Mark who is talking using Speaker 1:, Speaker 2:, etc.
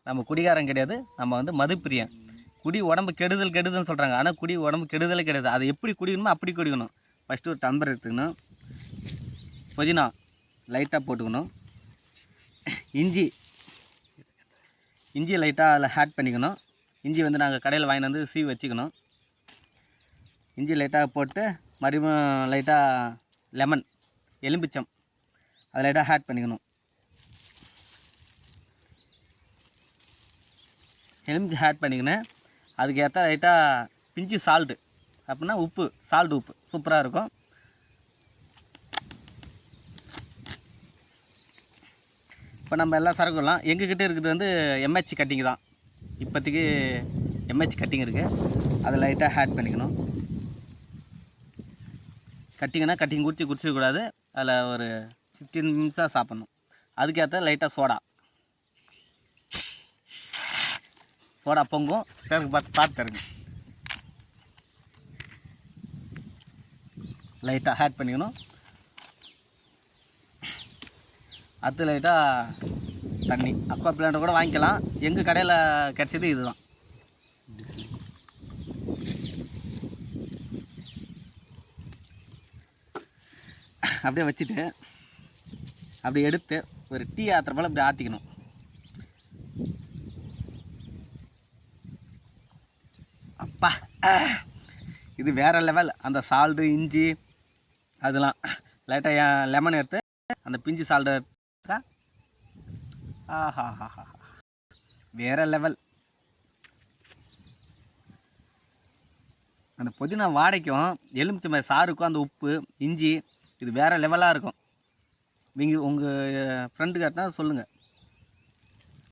Speaker 1: நம்ம குடிகாரன் கிடையாது, நம்ம வந்து மதுப்பிரியன். குடி உடம்பு கெடுதல்னு சொல்கிறாங்க. ஆனால் குடி உடம்பு கெடுதலே கிடையாது. அதை எப்படி குடிக்கணுமோ அப்படி குடிக்கணும். ஃபஸ்ட்டு ஒரு டம்ளர் எடுத்துக்கணும். புதினா லைட்டாக போட்டுக்கணும். இஞ்சி லைட்டாக அதில் ஆட் பண்ணிக்கணும். இஞ்சி வந்து நாங்கள் கடையில் வாங்கிட்டு வந்து சீவி வச்சுக்கணும். இஞ்சி லைட்டாக போட்டு மறுபடியும் லைட்டாக லெமன் எலும்பிச்சம் அதை லைட்டாக ஆட் பண்ணிக்கணும். எலுமிச்சம் ஆட் பண்ணிக்கினேன். அதுக்கு ஏற்ற லைட்டாக பிஞ்சு சால்ட்டு அப்படின்னா உப்பு, சால்ட் உப்பு சூப்பராக இருக்கும். இப்போ நம்ம எல்லா சரக்குலாம் எங்ககிட்ட இருக்கிறது வந்து எம்ஹெச் கட்டிங் தான். இப்போதைக்கு எம்ஹெச் கட்டிங் இருக்குது. அதை லைட்டாக ஆட் பண்ணிக்கணும். கட்டிங் குடிச்சிடக்கூடாது. அதில் ஒரு 15 நிமிஷம் சாப்பிட்ணும். அதுக்கேற்ற லைட்டாக சோடா பொங்கும். பார்த்து தருங்க. லைட்டாக ஆட் பண்ணிக்கணும். அது லைட்டாக தண்ணி அக்வா பிளான்ட் கூட வாங்கிக்கலாம். எங்கள் கடையில் கிடச்சது இதுதான். அப்படியே வச்சுட்டு அப்படியே எடுத்து ஒரு டீ ஆற்றுற போல் இப்படி ஆற்றிக்கணும். அப்பா, இது வேறு லெவல். அந்த சால்ட்டு இஞ்சி அதெல்லாம் லைட்டாக லெமன் எடுத்து அந்த பிஞ்சு சால்ட்டு ஆஹா வேறு லெவல். அந்த புதினா வாடைக்கும் எலுமிச்சை சாருக்கும் அந்த உப்பு இஞ்சி இது வேறு லெவலாக இருக்கும். நீங்கள் உங்கள் ஃப்ரெண்டு கேட்டால் சொல்லுங்கள்.